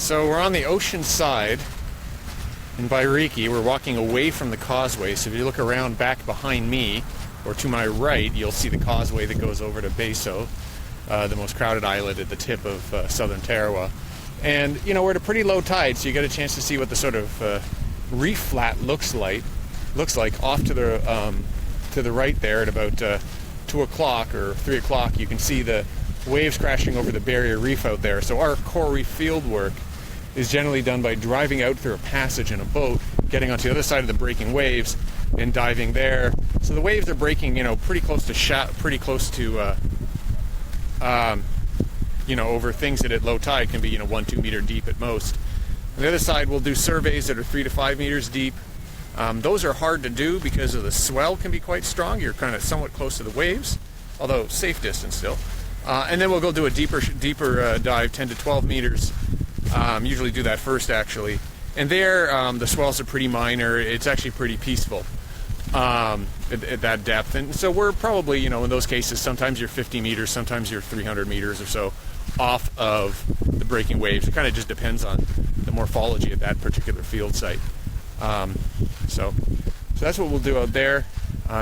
So we're on the ocean side in Bairiki. We're walking away from the causeway. So if you look around back behind me, or to my right, you'll see the causeway that goes over to Beso, the most crowded islet at the tip of southern Tarawa. And, you know, we're at a pretty low tide, so you get a chance to see what the sort of reef flat looks like off to the right there at about 2 o'clock or 3 o'clock. You can see the waves crashing over the barrier reef out there. So our core reef field work is generally done by driving out through a passage in a boat, getting onto the other side of the breaking waves, and diving there. So the waves are breaking, you know, pretty close to you know, over things that at low tide can be, you know, 1-2 meter deep at most. On the other side, we'll do surveys that are 3 to 5 meters deep. Those are hard to do because of the swell can be quite strong. You're kind of somewhat close to the waves, although safe distance still. And then we'll go do a deeper dive, 10 to 12 meters. Usually do that first, actually. And there, the swells are pretty minor. It's actually pretty peaceful at that depth. And so we're probably, you know, in those cases, sometimes you're 50 meters, sometimes you're 300 meters or so off of the breaking waves. It kind of just depends on the morphology of that particular field site. So that's what we'll do out there.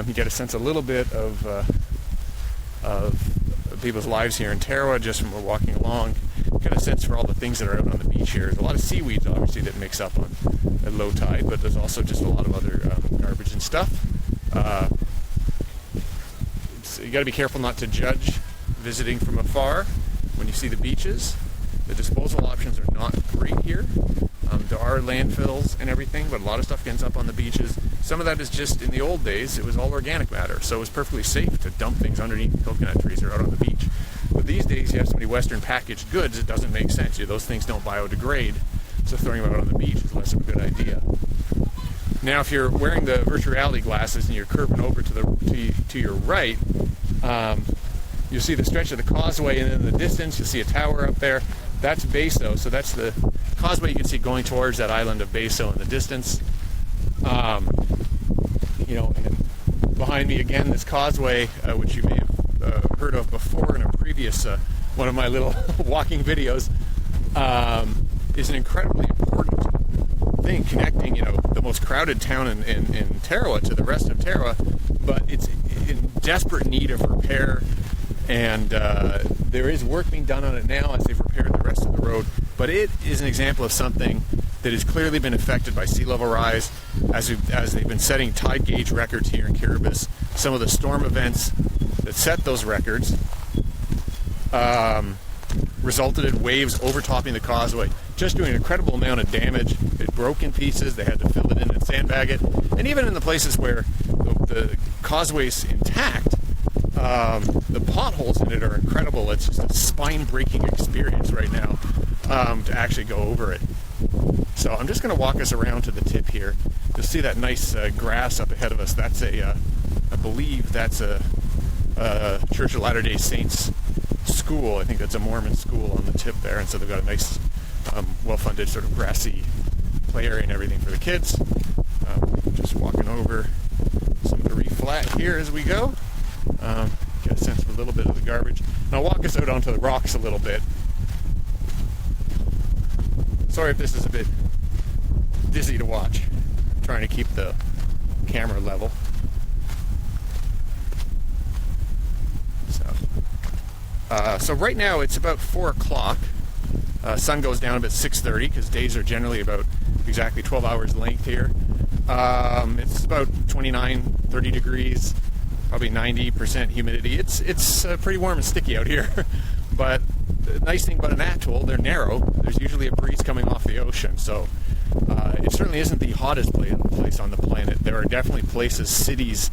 You get a sense a little bit of people's lives here in Tarawa just from walking along. Get a sense for all the things that are out on the beach here. There's a lot of seaweeds, obviously, that mix up on at low tide, but there's also just a lot of other garbage and stuff. You got to be careful not to judge visiting from afar when you see the beaches. The disposal options are not great here. There are landfills and everything, but a lot of stuff ends up on the beaches. Some of that is just, in the old days, it was all organic matter, so it was perfectly safe to dump things underneath the coconut trees or out on the beach. But these days, you have so many Western packaged goods, it doesn't make sense. Those things don't biodegrade, so throwing them out on the beach is less of a good idea. Now, if you're wearing the virtual reality glasses and you're curving over to your right, you'll see the stretch of the causeway, and in the distance, you'll see a tower up there. That's Beso, so that's the causeway you can see going towards that island of Beso in the distance. You know, and behind me again, this causeway, which you may have heard of before in a previous one of my little walking videos, is an incredibly important thing connecting, you know, the most crowded town in Tarawa to the rest of Tarawa, but it's in desperate need of repair. And there is work being done on it now as they've repaired the rest of the road. But it is an example of something that has clearly been affected by sea level rise as they've been setting tide gauge records here in Kiribati. Some of the storm events that set those records resulted in waves overtopping the causeway, just doing an incredible amount of damage. It broke in pieces. They had to fill it in and sandbag it. And even in the places where the causeway's intact, the potholes in it are incredible. It's just a spine-breaking experience right now to actually go over it. So I'm just going to walk us around to the tip here. You'll see that nice grass up ahead of us. That's I believe that's a Church of Latter-day Saints school. I think that's a Mormon school on the tip there. And so they've got a nice, well-funded sort of grassy play area and everything for the kids. Just walking over some of the reef flat here as we go. Get a sense of a little bit of the garbage. And I'll walk us out onto the rocks a little bit. Sorry if this is a bit dizzy to watch. I'm trying to keep the camera level. So right now it's about 4 o'clock. Sun goes down about 6:30 because days are generally about exactly 12 hours length here. It's about 29-30 degrees. Probably 90% humidity. It's pretty warm and sticky out here. But the nice thing about an atoll, they're narrow. There's usually a breeze coming off the ocean. So it certainly isn't the hottest place on the planet. There are definitely places, cities